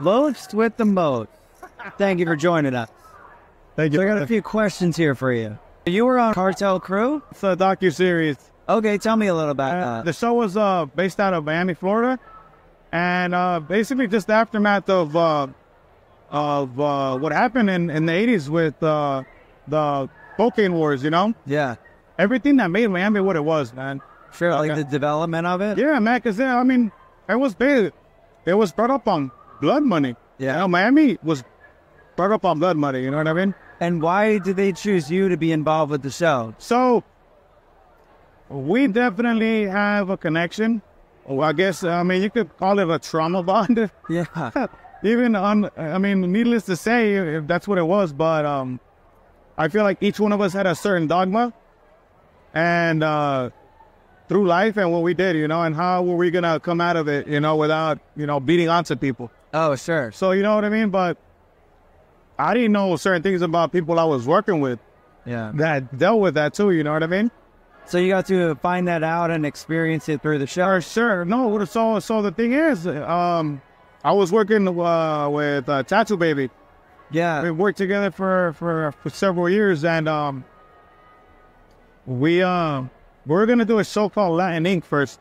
Loads with the most. Thank you for joining us. Thank you. So I got a few questions here for you. You were on Cartel Crew? It's a docu-series. Okay, tell me a little about The show was based out of Miami, Florida, and basically just the aftermath of what happened in the 80s with the cocaine wars, you know? Yeah. Everything that made Miami what it was, man. Sure, like the development of it? Yeah, man, because, I mean, it was big. It was brought up on blood money. Yeah. You know, Miami was brought up on blood money, you know what I mean? And why did they choose you to be involved with the show? So, we definitely have a connection. Well, I guess, I mean, you could call it a trauma bond. Yeah. Even I mean, needless to say, if that's what it was, but I feel like each one of us had a certain dogma and through life and what we did, you know, and how were we going to come out of it, you know, without, you know, beating onto people. Oh, sure. So, you know what I mean? But I didn't know certain things about people I was working with Yeah. that dealt with that too, you know what I mean? So you got to find that out and experience it through the show? Sure. No, so the thing is, I was working with Tattoo Baby. Yeah. We worked together for several years, and we were gonna do a show called Latin Inc. first,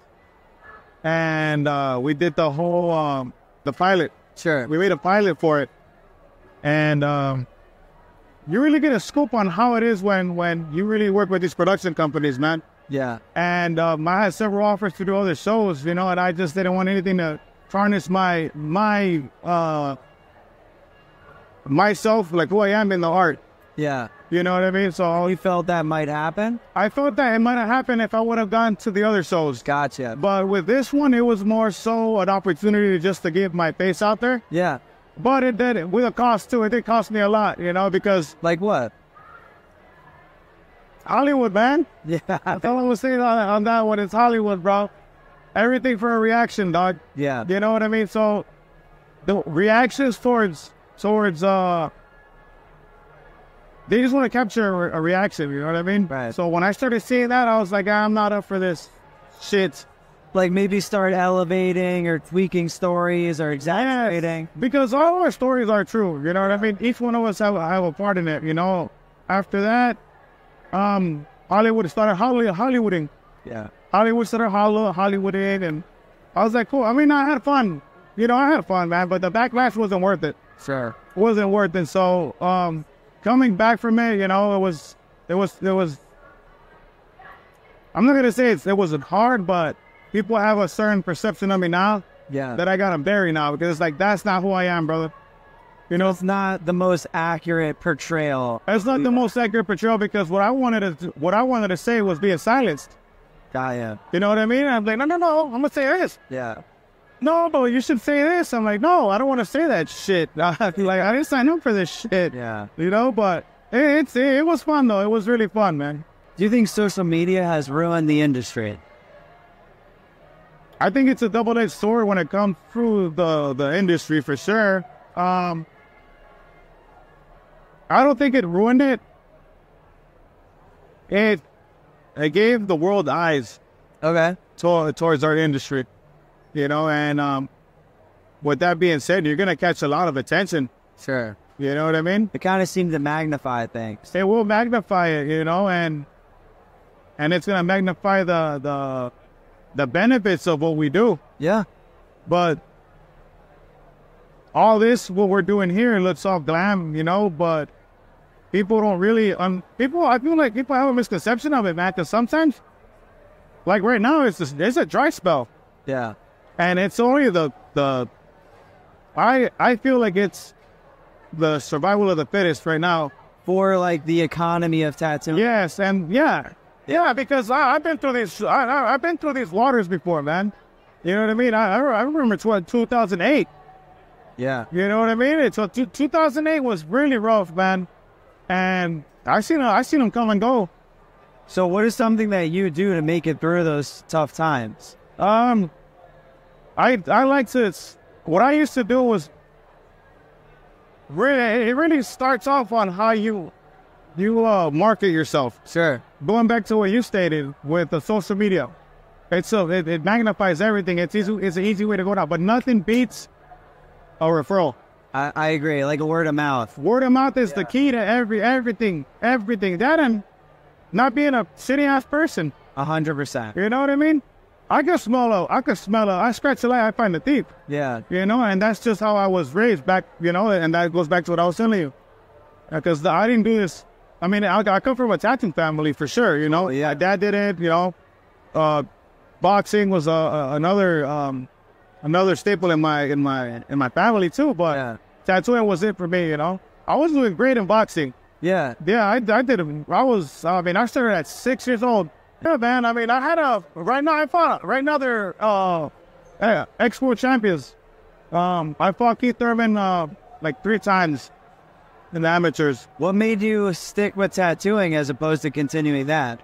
and we did the whole the pilot. Sure. We made a pilot for it, and you really get a scoop on how it is when you really work with these production companies, man. Yeah. And I had several offers to do other shows, you know, and I just didn't want anything to tarnish myself, like who I am in the art. Yeah. You know what I mean? So You felt that might happen? I felt that it might have happened if I would have gone to the other shows. Gotcha. But with this one, it was more so an opportunity just to get my face out there. Yeah. But it did, with a cost too. It did cost me a lot, you know, because Like what? Hollywood, man. Yeah. That's all I was saying on that one. It's Hollywood, bro. Everything for a reaction, dog. Yeah. You know what I mean? So the reactions towards they just want to capture a reaction, you know what I mean? Right. So when I started seeing that, I was like, I'm not up for this shit. Like maybe start elevating or tweaking stories or exaggerating. Because all our stories are true, you know what I mean? Each one of us have a part in it, you know? After that, Hollywood started Hollywooding. Yeah. Hollywood started Hollywooding, and I was like, cool. I mean, I had fun. You know, I had fun, man, but the backlash wasn't worth it. Sure. Wasn't worth it. So, coming back from it, you know, it was, I'm not going to say it wasn't hard, but people have a certain perception of me now. Yeah. That I got to bury now, because it's like, that's not who I am, brother. You know, It's not the most accurate portrayal. it's not the most accurate portrayal, because what I wanted to say was being silenced. Yeah. You know what I mean? I'm like, no, I'm going to say this. Yeah. No, but you should say this. I'm like, no, I don't want to say that shit. Like, I didn't sign up for this shit. Yeah. You know, but it was fun, though. It was really fun, man. Do you think social media has ruined the industry? I think it's a double-edged sword when it comes through the industry, for sure. I don't think it ruined it. It gave the world eyes Okay. towards our industry. You know, and with that being said, you're going to catch a lot of attention. Sure. You know what I mean? It kind of seemed to magnify things. It will magnify it, you know, and it's going to magnify the benefits of what we do. Yeah. But all this, what we're doing here, looks all glam, you know, but people don't really, I feel like people have a misconception of it, man, because sometimes, like right now, it's a dry spell. Yeah. And it's only I feel like it's the survival of the fittest right now. For like the economy of tattooing. Yes, and yeah, because I've been through these. I've been through these waters before, man. You know what I mean? I remember 2008. Yeah. You know what I mean? So 2008 was really rough, man. And I seen them come and go. So what is something that you do to make it through those tough times? I like to. What I used to do was really, it really starts off on how you market yourself. Sure. Going back to what you stated with the social media, it magnifies everything. It's an easy way to go down, but nothing beats a referral. I agree. Like a word of mouth. Word of mouth is the key to everything. That and not being a shitty ass person. 100%. You know what I mean? I scratch the light, I find the thief. Yeah. You know, and that's just how I was raised back, you know, and that goes back to what I was telling you. Because I didn't do this. I mean, I come from a tattoo family for sure, you know. Yeah. My dad did it, you know. Boxing was another staple in my family too, but tattooing was it for me, you know. I was doing great in boxing. Yeah. Yeah, I did. I started at 6 years old. Yeah, man. I mean, right now they're ex-world champions. I fought Keith Thurman like 3 times in the amateurs. What made you stick with tattooing as opposed to continuing that?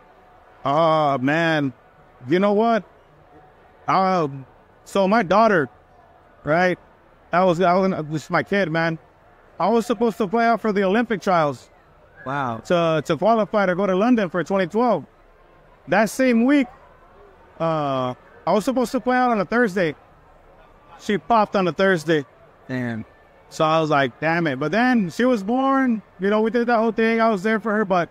Oh, man. You know what? So my daughter, right? I was my kid, man. I was supposed to play out for the Olympic trials. Wow. To qualify to go to London for 2012. That same week, I was supposed to play out on a Thursday. She popped on a Thursday. Damn. So I was like, damn it. But then she was born. You know, we did that whole thing. I was there for her, but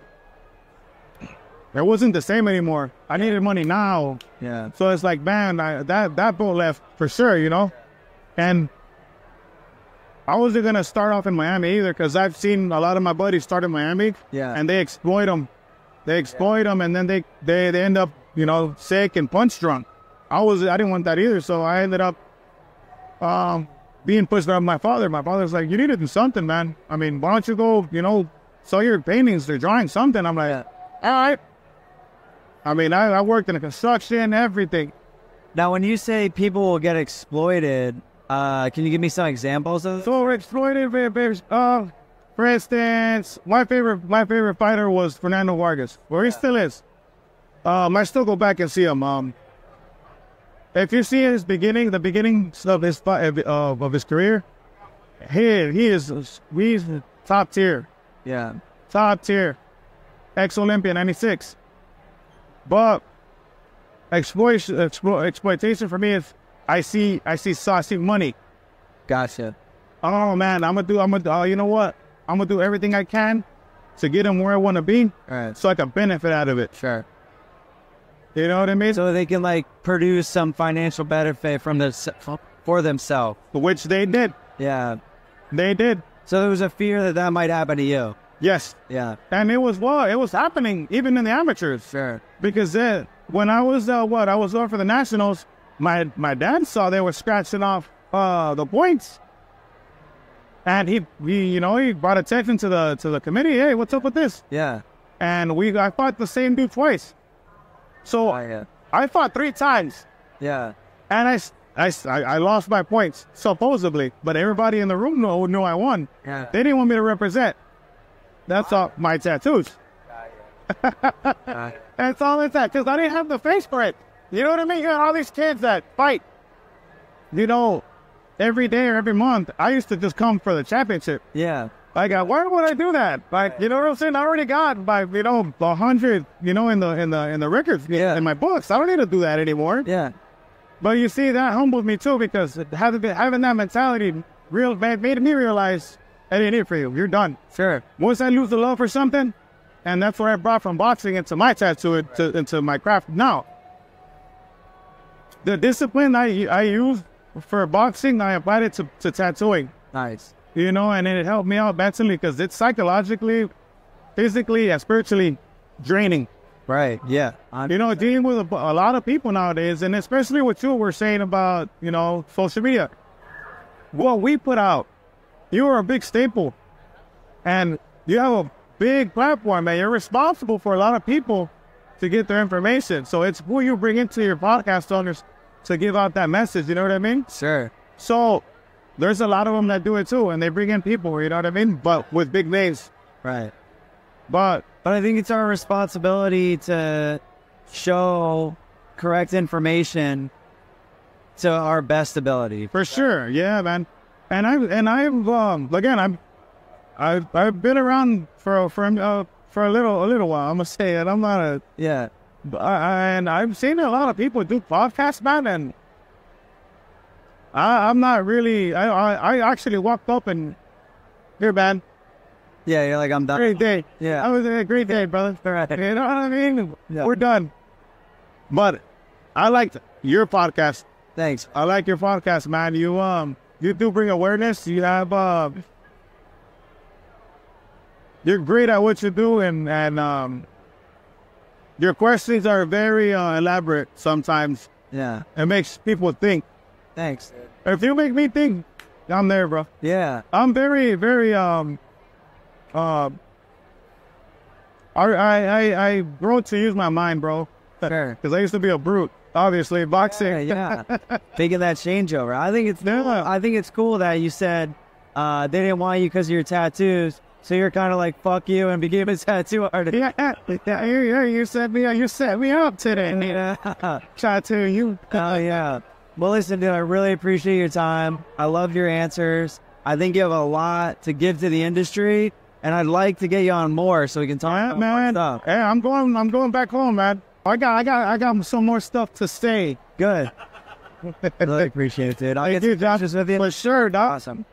it wasn't the same anymore. I needed money now. Yeah. So it's like, man, that boat left for sure, you know? And I wasn't going to start off in Miami either, because I've seen a lot of my buddies start in Miami. Yeah. And they exploit them. And then they end up, you know, sick and punch drunk. I didn't want that either, so I ended up being pushed by my father. My father's like, you need to do something, man. I mean, why don't you go, you know, sell your paintings or drawing something? I'm like, all right. I mean, I worked in the construction, everything. Now, when you say people will get exploited, can you give me some examples of this? So we're exploited, for instance, my favorite fighter was Fernando Vargas, where he still is. I still go back and see him. If you see the beginning of his career, he's top tier. Yeah. Top tier. Ex-Olympia 96. But exploitation for me is I see money. Gotcha. Oh man, you know what? I'm gonna do everything I can to get them where I want to be, so I can benefit out of it. Sure. You know what I mean? So they can like produce some financial benefit for themselves. Which they did. Yeah. They did. So there was a fear that might happen to you. Yes. Yeah. And it was happening even in the amateurs. Sure. Because when I was I was going for the nationals, my dad saw they were scratching off the points. And he brought attention to the committee. Hey, what's up with this? Yeah. And I fought the same dude twice. So I fought 3 times. Yeah. And I lost my points, supposedly. But everybody in the room knew I won. Yeah. They didn't want me to represent. That's all my tattoos. That's all it's at. Because I didn't have the face for it. You know what I mean? You got all these kids that fight. You know, every day or every month, I used to just come for the championship. Yeah. Like, why would I do that? Like, you know what I'm saying? I already got 100, you know, in the records, in my books. I don't need to do that anymore. Yeah. But you see, that humbled me too, because having that mentality made me realize I didn't need it for you. You're done. Sure. Once I lose the love for something, and that's what I brought from boxing into my tattoo, into my craft now. The discipline I use for boxing, I applied it to tattooing. Nice. You know, and it helped me out mentally, because it's psychologically, physically, and spiritually draining. Right. Yeah. You know, dealing with a lot of people nowadays, and especially what you were saying about, you know, social media. What we put out, you are a big staple, and you have a big platform, and you're responsible for a lot of people to get their information. So it's who you bring into your podcast owners to give out that message. You know what I mean? Sure. So there's a lot of them that do it too, and they bring in people, you know what I mean? But with big names. Right. But I think it's our responsibility to show correct information to our best ability. for sure, yeah, man. And I've again, I've been around for a little while. I'm gonna say it. I'm not a Yeah. and I've seen a lot of people do podcasts, man, and I'm not really. I actually walked up and here, man. Yeah, you're like, I'm done. Great day. Yeah. That was a great day, brother. All right. You know what I mean? Yeah. We're done. But I liked your podcast. Thanks. I like your podcast, man. You do bring awareness. You have you're great at what you do, and your questions are very elaborate sometimes. Yeah. It makes people think. Thanks. If you make me think, I'm there, bro. Yeah. I'm very, very I've grown to use my mind, bro. Sure. Because I used to be a brute, obviously, boxing. Yeah. Making that changeover. I think it's Yeah. I think it's cool that you said they didn't want you because of your tattoos. So you're kind of like, fuck you, and became a tattoo artist. Yeah, you set me up today. Yeah. Tattoo you. Oh, yeah. Well, listen, dude, I really appreciate your time. I love your answers. I think you have a lot to give to the industry, and I'd like to get you on more so we can talk about more man. stuff. Hey, I'm going back home, man. I got some more stuff to say. Good. Really appreciate it, dude. I'll Thank get you, some Josh. pictures with you. For sure, dog. Awesome.